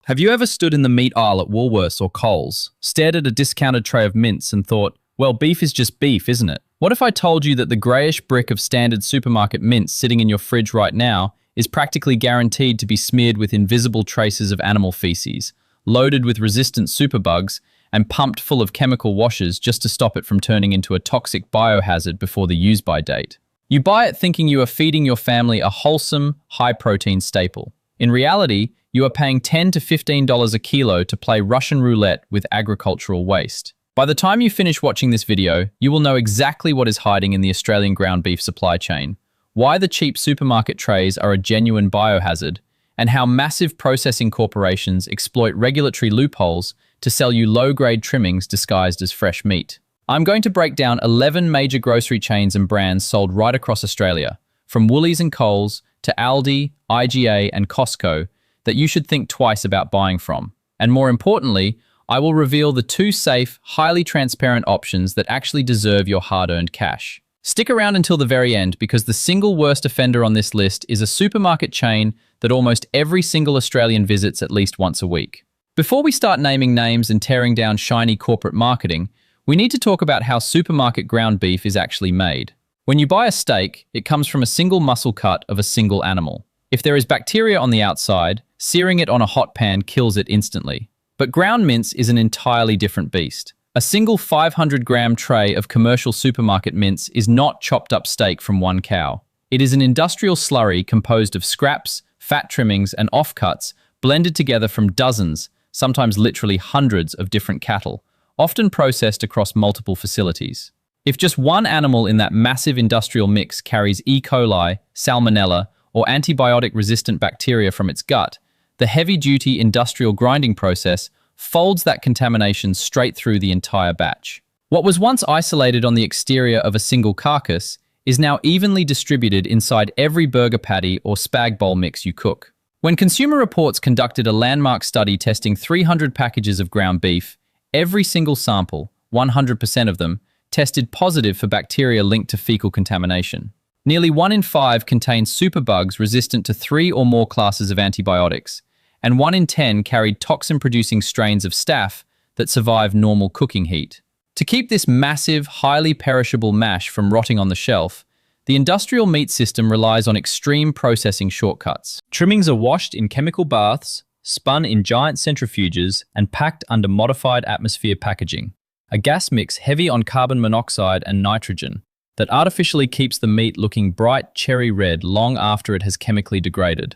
Have you ever stood in the meat aisle at Woolworths or Coles, stared at a discounted tray of mince and thought, well, beef is just beef, isn't it? What if I told you that the greyish brick of standard supermarket mince sitting in your fridge right now is practically guaranteed to be smeared with invisible traces of animal feces, loaded with resistant superbugs, and pumped full of chemical washes just to stop it from turning into a toxic biohazard before the use-by date? You buy it thinking you are feeding your family a wholesome, high-protein staple. In reality, you are paying $10 to $15 a kilo to play Russian roulette with agricultural waste. By the time you finish watching this video, you will know exactly what is hiding in the Australian ground beef supply chain, why the cheap supermarket trays are a genuine biohazard, and how massive processing corporations exploit regulatory loopholes to sell you low-grade trimmings disguised as fresh meat. I'm going to break down 11 major grocery chains and brands sold right across Australia, from Woolies and Coles to ALDI, IGA, and Costco, that you should think twice about buying from. And more importantly, I will reveal the two safe, highly transparent options that actually deserve your hard-earned cash. Stick around until the very end because the single worst offender on this list is a supermarket chain that almost every single Australian visits at least once a week. Before we start naming names and tearing down shiny corporate marketing, we need to talk about how supermarket ground beef is actually made. When you buy a steak, it comes from a single muscle cut of a single animal. If there is bacteria on the outside, searing it on a hot pan kills it instantly. But ground mince is an entirely different beast. A single 500-gram tray of commercial supermarket mince is not chopped up steak from one cow. It is an industrial slurry composed of scraps, fat trimmings, and offcuts blended together from dozens, sometimes literally hundreds of different cattle, often processed across multiple facilities. If just one animal in that massive industrial mix carries E. coli, salmonella, or antibiotic-resistant bacteria from its gut, the heavy-duty industrial grinding process folds that contamination straight through the entire batch. What was once isolated on the exterior of a single carcass is now evenly distributed inside every burger patty or spag bowl mix you cook. When Consumer Reports conducted a landmark study testing 300 packages of ground beef, every single sample, 100% of them, tested positive for bacteria linked to fecal contamination. Nearly 1 in 5 contained superbugs resistant to 3 or more classes of antibiotics, and 1 in 10 carried toxin-producing strains of staph that survive normal cooking heat. To keep this massive, highly perishable mash from rotting on the shelf, the industrial meat system relies on extreme processing shortcuts. Trimmings are washed in chemical baths, spun in giant centrifuges, and packed under modified atmosphere packaging, a gas mix heavy on carbon monoxide and nitrogen that artificially keeps the meat looking bright cherry red long after it has chemically degraded.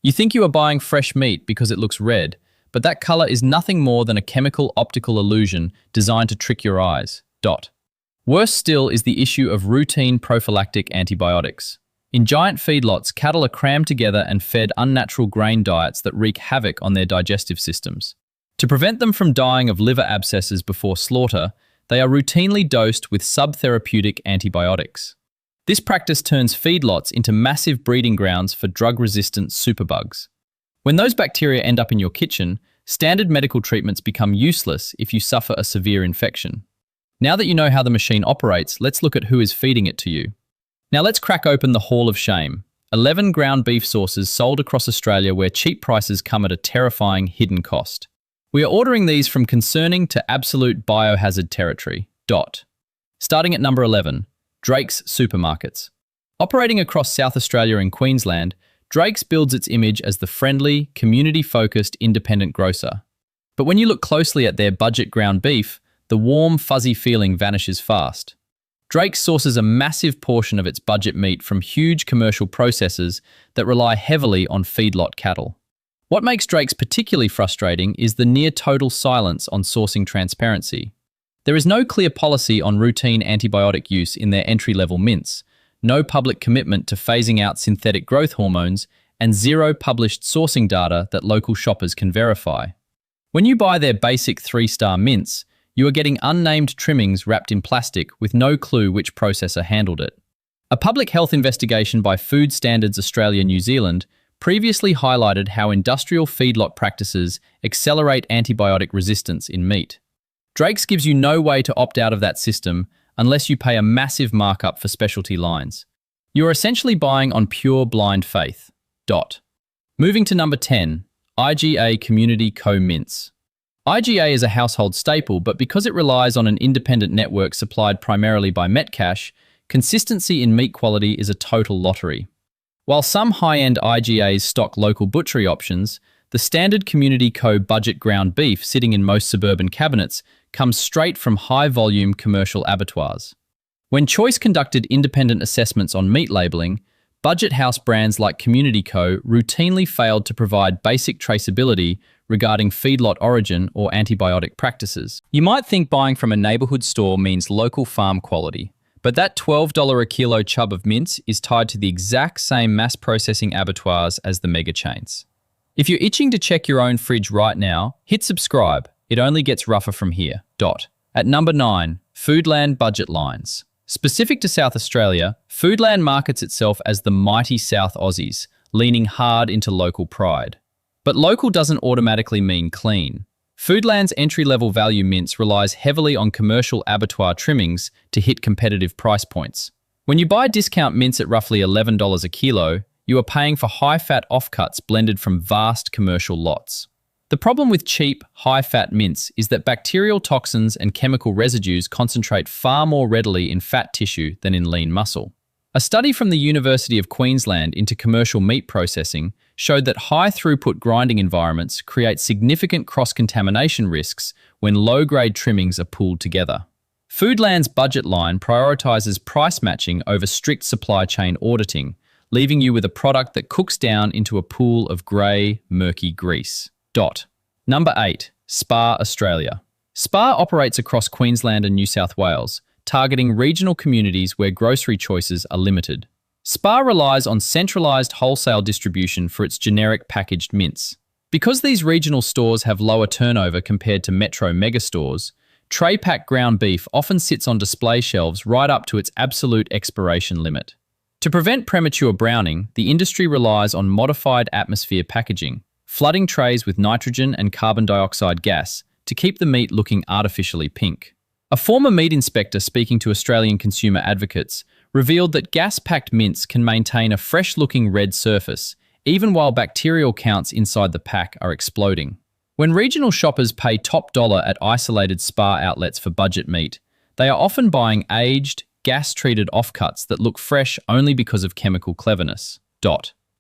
You think you are buying fresh meat because it looks red, but that color is nothing more than a chemical optical illusion designed to trick your eyes. Worse still is the issue of routine prophylactic antibiotics. In giant feedlots, cattle are crammed together and fed unnatural grain diets that wreak havoc on their digestive systems. To prevent them from dying of liver abscesses before slaughter, they are routinely dosed with subtherapeutic antibiotics. This practice turns feedlots into massive breeding grounds for drug-resistant superbugs. When those bacteria end up in your kitchen, standard medical treatments become useless if you suffer a severe infection. Now that you know how the machine operates, let's look at who is feeding it to you. Now let's crack open the Hall of Shame. 11 ground beef sources sold across Australia where cheap prices come at a terrifying hidden cost. We are ordering these from concerning to absolute biohazard territory. Starting at number 11, Drake's Supermarkets. Operating across South Australia and Queensland, Drake's builds its image as the friendly, community-focused independent grocer. But when you look closely at their budget ground beef, the warm, fuzzy feeling vanishes fast. Drake's sources a massive portion of its budget meat from huge commercial processors that rely heavily on feedlot cattle. What makes Drake's particularly frustrating is the near-total silence on sourcing transparency. There is no clear policy on routine antibiotic use in their entry-level mince, no public commitment to phasing out synthetic growth hormones, and zero published sourcing data that local shoppers can verify. When you buy their basic 3-star mince, you are getting unnamed trimmings wrapped in plastic with no clue which processor handled it. A public health investigation by Food Standards Australia New Zealand previously highlighted how industrial feedlot practices accelerate antibiotic resistance in meat. Drake's gives you no way to opt out of that system unless you pay a massive markup for specialty lines. You are essentially buying on pure blind faith. Moving to number 10, IGA Community Co. Mince. IGA is a household staple, but because it relies on an independent network supplied primarily by Metcash, consistency in meat quality is a total lottery. While some high-end IGAs stock local butchery options, the standard Community Co. budget ground beef sitting in most suburban cabinets comes straight from high-volume commercial abattoirs. When Choice conducted independent assessments on meat labeling, budget house brands like Community Co. routinely failed to provide basic traceability regarding feedlot origin or antibiotic practices. You might think buying from a neighborhood store means local farm quality, but that $12 a kilo chub of mince is tied to the exact same mass processing abattoirs as the mega chains. If you're itching to check your own fridge right now, hit subscribe. It only gets rougher from here. At number 9, Foodland Budget Lines. Specific to South Australia, Foodland markets itself as the mighty South Aussies, leaning hard into local pride. But local doesn't automatically mean clean. Foodland's entry-level value mince relies heavily on commercial abattoir trimmings to hit competitive price points. When you buy discount mince at roughly $11 a kilo, you are paying for high-fat offcuts blended from vast commercial lots. The problem with cheap, high-fat mince is that bacterial toxins and chemical residues concentrate far more readily in fat tissue than in lean muscle. A study from the University of Queensland into commercial meat processing showed that high-throughput grinding environments create significant cross-contamination risks when low-grade trimmings are pooled together. Foodland's budget line prioritizes price matching over strict supply chain auditing, leaving you with a product that cooks down into a pool of grey, murky grease. Number 8. Spar Australia. Spar operates across Queensland and New South Wales, targeting regional communities where grocery choices are limited. Spar relies on centralised wholesale distribution for its generic packaged mince. Because these regional stores have lower turnover compared to metro megastores, tray-pack ground beef often sits on display shelves right up to its absolute expiration limit. To prevent premature browning, the industry relies on modified atmosphere packaging, flooding trays with nitrogen and carbon dioxide gas to keep the meat looking artificially pink. A former meat inspector speaking to Australian consumer advocates revealed that gas-packed mince can maintain a fresh-looking red surface, even while bacterial counts inside the pack are exploding. When regional shoppers pay top dollar at isolated Spar outlets for budget meat, they are often buying aged, gas-treated offcuts that look fresh only because of chemical cleverness.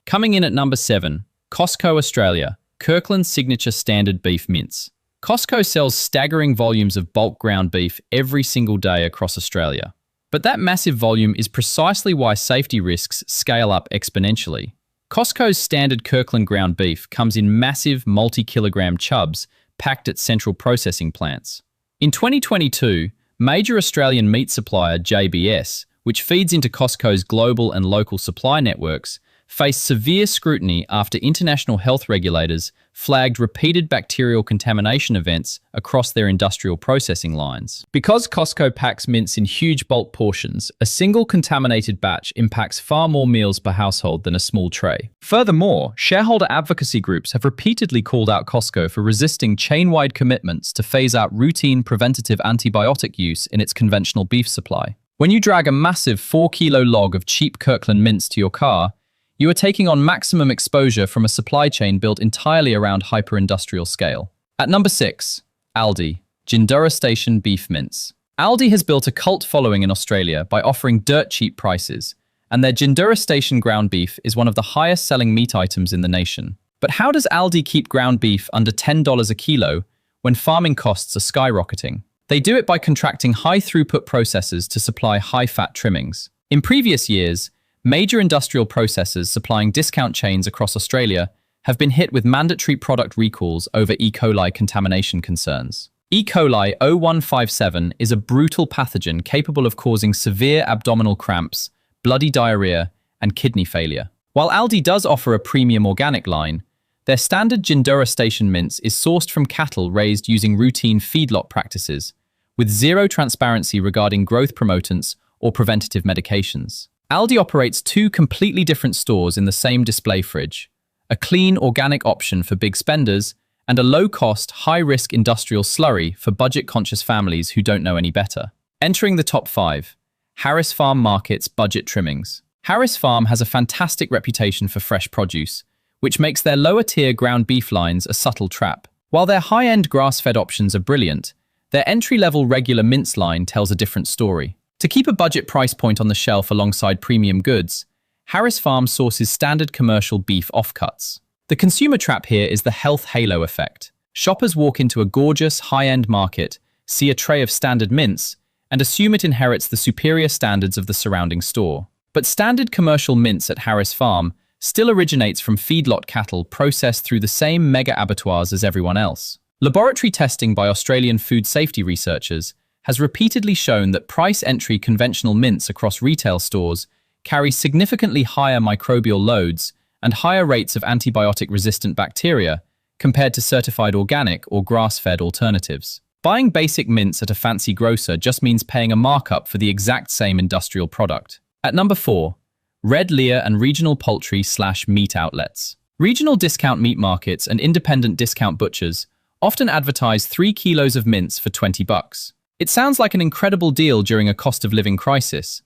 Coming in at number 7, Costco Australia, Kirkland's signature standard beef mince. Costco sells staggering volumes of bulk ground beef every single day across Australia. But that massive volume is precisely why safety risks scale up exponentially. Costco's standard Kirkland ground beef comes in massive multi-kilogram chubs packed at central processing plants. In 2022, major Australian meat supplier JBS, which feeds into Costco's global and local supply networks, faced severe scrutiny after international health regulators flagged repeated bacterial contamination events across their industrial processing lines. Because Costco packs mince in huge bulk portions, a single contaminated batch impacts far more meals per household than a small tray. Furthermore, shareholder advocacy groups have repeatedly called out Costco for resisting chain-wide commitments to phase out routine preventative antibiotic use in its conventional beef supply. When you drag a massive 4-kilo log of cheap Kirkland mince to your car, you are taking on maximum exposure from a supply chain built entirely around hyper-industrial scale. At number 6, ALDI, Jindura Station Beef Mince. ALDI has built a cult following in Australia by offering dirt-cheap prices, and their Jindura Station ground beef is one of the highest-selling meat items in the nation. But how does ALDI keep ground beef under $10 a kilo when farming costs are skyrocketing? They do it by contracting high-throughput processors to supply high-fat trimmings. In previous years, major industrial processors supplying discount chains across Australia have been hit with mandatory product recalls over E. coli contamination concerns. E. coli 0157 is a brutal pathogen capable of causing severe abdominal cramps, bloody diarrhea, and kidney failure. While ALDI does offer a premium organic line, their standard Jindura Station mince is sourced from cattle raised using routine feedlot practices, with zero transparency regarding growth promotants or preventative medications. ALDI operates 2 completely different stores in the same display fridge, a clean organic option for big spenders and a low-cost, high-risk industrial slurry for budget-conscious families who don't know any better. Entering the top 5, Harris Farm Market's budget trimmings. Harris Farm has a fantastic reputation for fresh produce, which makes their lower-tier ground beef lines a subtle trap. While their high-end grass-fed options are brilliant, their entry-level regular mince line tells a different story. To keep a budget price point on the shelf alongside premium goods, Harris Farm sources standard commercial beef offcuts. The consumer trap here is the health halo effect. Shoppers walk into a gorgeous, high-end market, see a tray of standard mince, and assume it inherits the superior standards of the surrounding store. But standard commercial mince at Harris Farm still originates from feedlot cattle processed through the same mega abattoirs as everyone else. Laboratory testing by Australian food safety researchers has repeatedly shown that price-entry conventional mince across retail stores carry significantly higher microbial loads and higher rates of antibiotic-resistant bacteria compared to certified organic or grass-fed alternatives. Buying basic mince at a fancy grocer just means paying a markup for the exact same industrial product. At number 4, Red Lear and regional poultry/meat outlets. Regional discount meat markets and independent discount butchers often advertise 3 kilos of mince for $20. It sounds like an incredible deal during a cost of living crisis,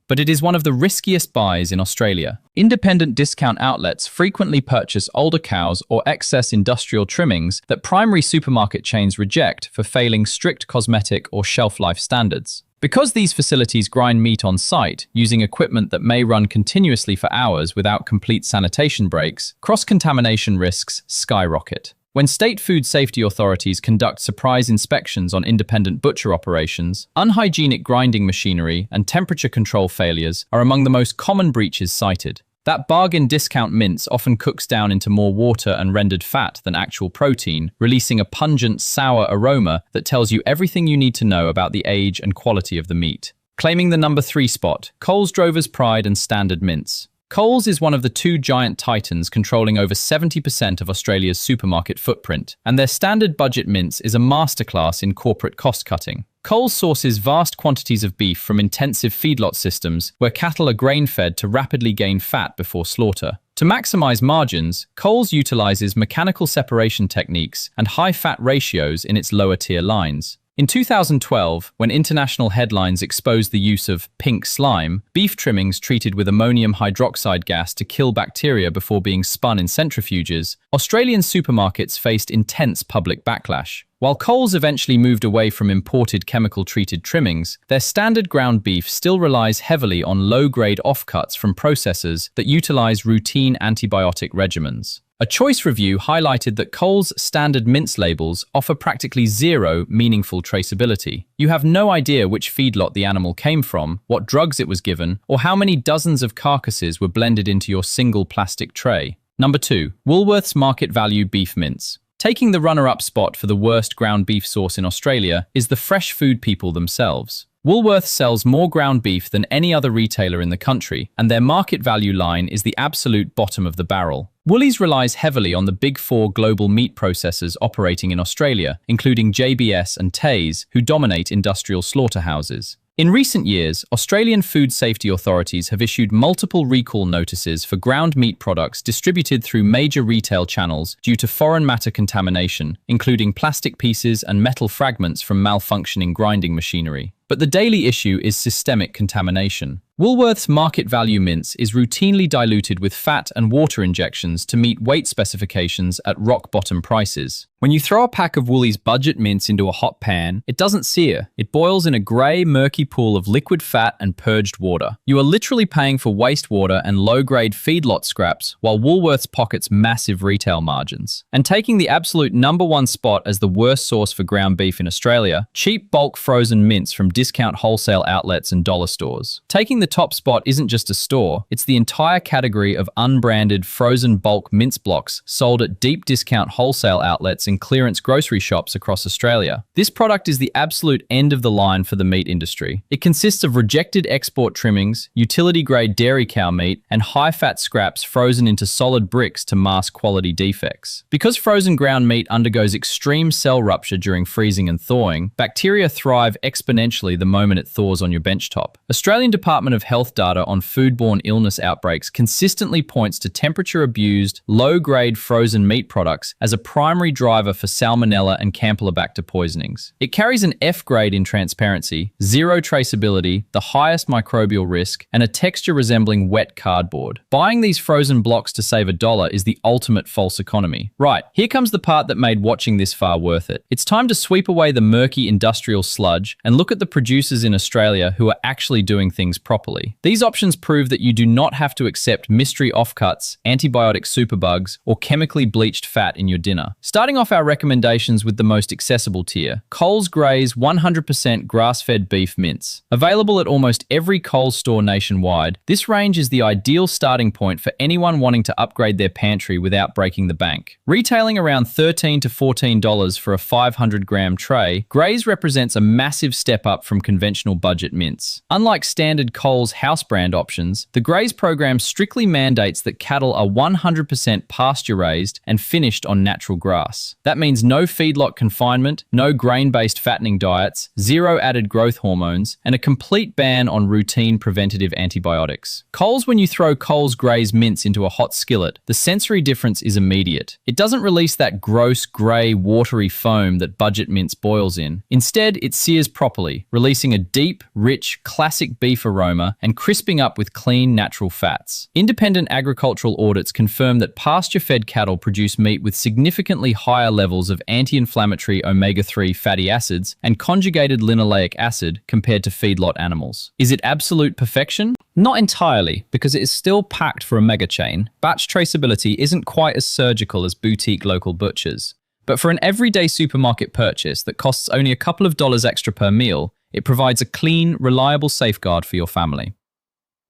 but it is one of the riskiest buys in Australia. Independent discount outlets frequently purchase older cows or excess industrial trimmings that primary supermarket chains reject for failing strict cosmetic or shelf life standards. Because these facilities grind meat on site using equipment that may run continuously for hours without complete sanitation breaks, cross-contamination risks skyrocket. When state food safety authorities conduct surprise inspections on independent butcher operations, unhygienic grinding machinery and temperature control failures are among the most common breaches cited. That bargain discount mince often cooks down into more water and rendered fat than actual protein, releasing a pungent, sour aroma that tells you everything you need to know about the age and quality of the meat. Claiming the number 3 spot, Coles Drover's Pride and Standard Mince. Coles is one of the 2 giant titans controlling over 70% of Australia's supermarket footprint, and their standard budget mince is a masterclass in corporate cost-cutting. Coles sources vast quantities of beef from intensive feedlot systems where cattle are grain-fed to rapidly gain fat before slaughter. To maximize margins, Coles utilizes mechanical separation techniques and high fat ratios in its lower-tier lines. In 2012, when international headlines exposed the use of pink slime, beef trimmings treated with ammonium hydroxide gas to kill bacteria before being spun in centrifuges, Australian supermarkets faced intense public backlash. While Coles eventually moved away from imported chemical-treated trimmings, their standard ground beef still relies heavily on low-grade offcuts from processors that utilize routine antibiotic regimens. A choice review highlighted that Coles' standard mince labels offer practically zero meaningful traceability. You have no idea which feedlot the animal came from, what drugs it was given, or how many dozens of carcasses were blended into your single plastic tray. Number 2. Woolworths Market Value Beef Mince. Taking the runner-up spot for the worst ground beef source in Australia is the fresh food people themselves. Woolworths sells more ground beef than any other retailer in the country, and their market value line is the absolute bottom of the barrel. Woolies relies heavily on the big 4 global meat processors operating in Australia, including JBS and Taze, who dominate industrial slaughterhouses. In recent years, Australian food safety authorities have issued multiple recall notices for ground meat products distributed through major retail channels due to foreign matter contamination, including plastic pieces and metal fragments from malfunctioning grinding machinery. But the daily issue is systemic contamination. Woolworths Market Value Mince is routinely diluted with fat and water injections to meet weight specifications at rock-bottom prices. When you throw a pack of Woolies budget mince into a hot pan, it doesn't sear. It boils in a grey, murky pool of liquid fat and purged water. You are literally paying for wastewater and low-grade feedlot scraps while Woolworths pockets massive retail margins. And taking the absolute number 1 spot as the worst source for ground beef in Australia, cheap bulk frozen mince from discount wholesale outlets and dollar stores. Taking the top spot isn't just a store, it's the entire category of unbranded frozen bulk mince blocks sold at deep discount wholesale outlets and clearance grocery shops across Australia. This product is the absolute end of the line for the meat industry. It consists of rejected export trimmings, utility-grade dairy cow meat, and high-fat scraps frozen into solid bricks to mask quality defects. Because frozen ground meat undergoes extreme cell rupture during freezing and thawing, bacteria thrive exponentially the moment it thaws on your benchtop. Australian Department of of health data on foodborne illness outbreaks consistently points to temperature-abused, low-grade frozen meat products as a primary driver for Salmonella and Campylobacter poisonings. It carries an F grade in transparency, zero traceability, the highest microbial risk, and a texture resembling wet cardboard. Buying these frozen blocks to save $1 is the ultimate false economy. Right, here comes the part that made watching this far worth it. It's time to sweep away the murky industrial sludge and look at the producers in Australia who are actually doing things properly. These options prove that you do not have to accept mystery offcuts, antibiotic superbugs, or chemically bleached fat in your dinner. Starting off our recommendations with the most accessible tier, Coles Gray's 100% grass-fed beef mince. Available at almost every Coles store nationwide, this range is the ideal starting point for anyone wanting to upgrade their pantry without breaking the bank. Retailing around $13 to $14 for a 500-gram tray, Gray's represents a massive step up from conventional budget mince. Unlike standard Coles house brand options, the Gray's program strictly mandates that cattle are 100% pasture-raised and finished on natural grass. That means no feedlot confinement, no grain-based fattening diets, zero added growth hormones, and a complete ban on routine preventative antibiotics. When you throw Coles Gray's mince into a hot skillet, the sensory difference is immediate. It doesn't release that gross, grey, watery foam that budget mince boils in. Instead, it sears properly, releasing a deep, rich, classic beef aroma and crisping up with clean, natural fats. Independent agricultural audits confirm that pasture-fed cattle produce meat with significantly higher levels of anti-inflammatory omega-3 fatty acids and conjugated linoleic acid compared to feedlot animals. Is it absolute perfection? Not entirely, because it is still packed for a mega chain. Batch traceability isn't quite as surgical as boutique local butchers. But for an everyday supermarket purchase that costs only a couple of dollars extra per meal, it provides a clean, reliable safeguard for your family.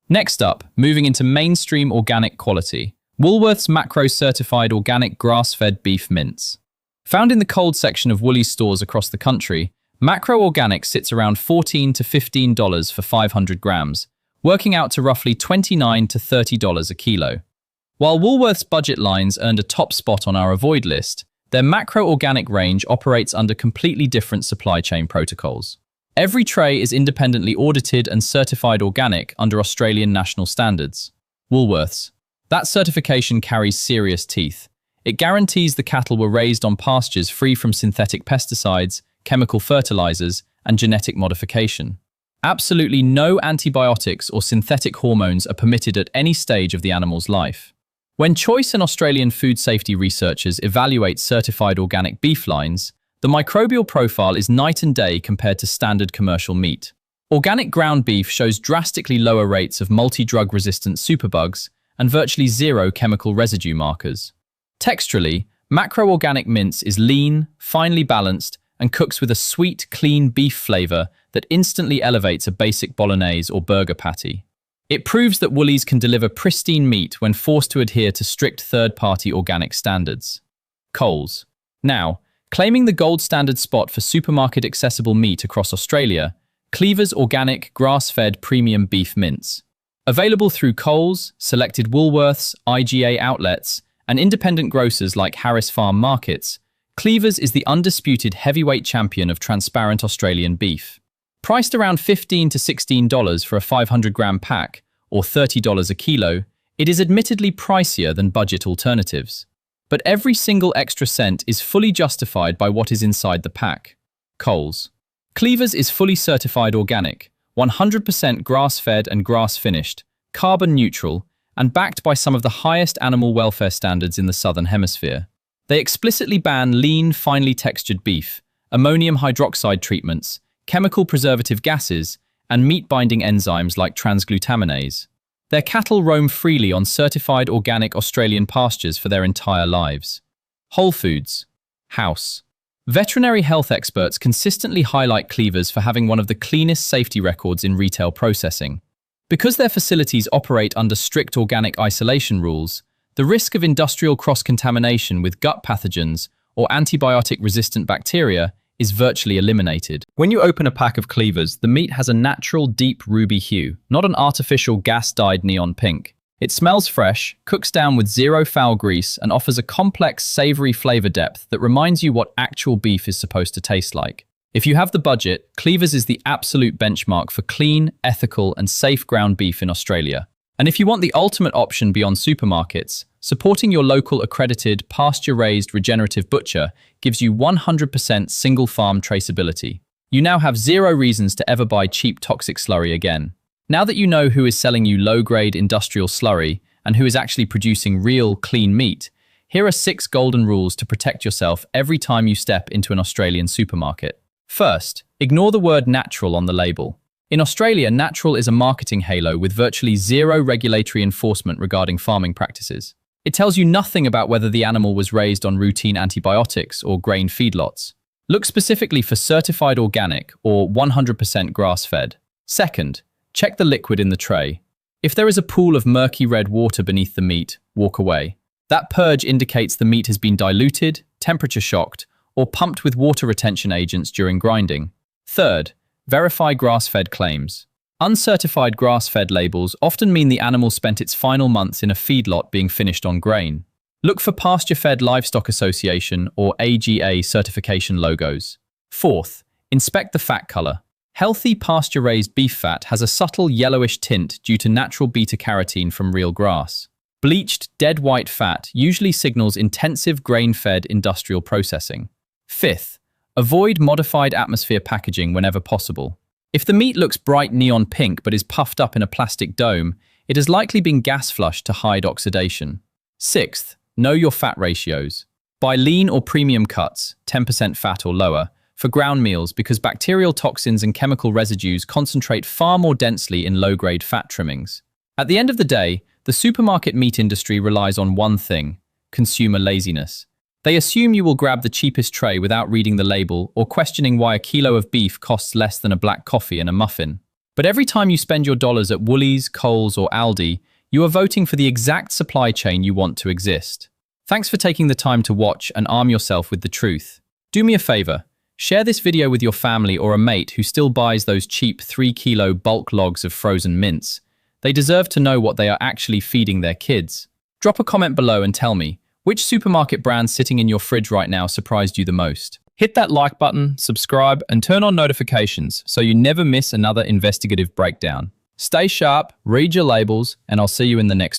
Next up, moving into mainstream organic quality, Woolworths macro-certified organic grass-fed beef mince. Found in the cold section of Woolies stores across the country, macro organic sits around $14 to $15 for 500 grams, working out to roughly $29 to $30 a kilo. While Woolworths budget lines earned a top spot on our avoid list, their macro organic range operates under completely different supply chain protocols. Every tray is independently audited and certified organic under Australian national standards. Woolworths. That certification carries serious teeth. It guarantees the cattle were raised on pastures free from synthetic pesticides, chemical fertilizers, and genetic modification. Absolutely no antibiotics or synthetic hormones are permitted at any stage of the animal's life. When Choice and Australian food safety researchers evaluate certified organic beef lines, the microbial profile is night and day compared to standard commercial meat. Organic ground beef shows drastically lower rates of multi-drug resistant superbugs and virtually zero chemical residue markers. Texturally, macro-organic mince is lean, finely balanced, and cooks with a sweet, clean beef flavor that instantly elevates a basic bolognese or burger patty. It proves that Woolies can deliver pristine meat when forced to adhere to strict third-party organic standards. Coles. Now, claiming the gold standard spot for supermarket-accessible meat across Australia, Cleaver's organic, grass-fed premium beef mince. Available through Coles, selected Woolworths, IGA outlets, and independent grocers like Harris Farm Markets, Cleaver's is the undisputed heavyweight champion of transparent Australian beef. Priced around $15 to $16 for a 500-gram pack, or $30 a kilo, it is admittedly pricier than budget alternatives. But every single extra cent is fully justified by what is inside the pack. Coles. Cleaver's is fully certified organic, 100% grass-fed and grass-finished, carbon neutral, and backed by some of the highest animal welfare standards in the Southern Hemisphere. They explicitly ban lean, finely textured beef, ammonium hydroxide treatments, chemical preservative gases, and meat-binding enzymes like transglutaminase. Their cattle roam freely on certified organic Australian pastures for their entire lives. Whole Foods. House. Veterinary health experts consistently highlight Cleaver's for having one of the cleanest safety records in retail processing. Because their facilities operate under strict organic isolation rules, the risk of industrial cross-contamination with gut pathogens or antibiotic-resistant bacteria is virtually eliminated. When you open a pack of Cleaver's, the meat has a natural, deep ruby hue, not an artificial gas-dyed neon pink. It smells fresh, cooks down with zero foul grease, and offers a complex, savory flavor depth that reminds you what actual beef is supposed to taste like. If you have the budget, Cleavers is the absolute benchmark for clean, ethical, and safe ground beef in Australia. And if you want the ultimate option beyond supermarkets, supporting your local accredited, pasture-raised, regenerative butcher gives you 100% single-farm traceability. You now have zero reasons to ever buy cheap toxic slurry again. Now that you know who is selling you low-grade industrial slurry and who is actually producing real, clean meat, here are 6 golden rules to protect yourself every time you step into an Australian supermarket. First, ignore the word natural on the label. In Australia, natural is a marketing halo with virtually zero regulatory enforcement regarding farming practices. It tells you nothing about whether the animal was raised on routine antibiotics or grain feedlots. Look specifically for certified organic or 100% grass-fed. Second, check the liquid in the tray. If there is a pool of murky red water beneath the meat, walk away. That purge indicates the meat has been diluted, temperature shocked, or pumped with water retention agents during grinding. Third, verify grass-fed claims. Uncertified grass-fed labels often mean the animal spent its final months in a feedlot being finished on grain. Look for Pasture-Fed Livestock Association or AGA certification logos. Fourth, inspect the fat color. Healthy pasture-raised beef fat has a subtle yellowish tint due to natural beta-carotene from real grass. Bleached, dead white fat usually signals intensive grain-fed industrial processing. Fifth, avoid modified atmosphere packaging whenever possible. If the meat looks bright neon pink but is puffed up in a plastic dome, it has likely been gas flushed to hide oxidation. Sixth, know your fat ratios. Buy lean or premium cuts, 10% fat or lower, for ground meals because bacterial toxins and chemical residues concentrate far more densely in low-grade fat trimmings. At the end of the day, the supermarket meat industry relies on one thing: consumer laziness. They assume you will grab the cheapest tray without reading the label or questioning why a kilo of beef costs less than a black coffee and a muffin. But every time you spend your dollars at Woolies, Coles, or ALDI, you are voting for the exact supply chain you want to exist. Thanks for taking the time to watch and arm yourself with the truth. Do me a favor, share this video with your family or a mate who still buys those cheap 3-kilo bulk logs of frozen mince. They deserve to know what they are actually feeding their kids. Drop a comment below and tell me, which supermarket brand sitting in your fridge right now surprised you the most? Hit that like button, subscribe, and turn on notifications so you never miss another investigative breakdown. Stay sharp, read your labels, and I'll see you in the next one.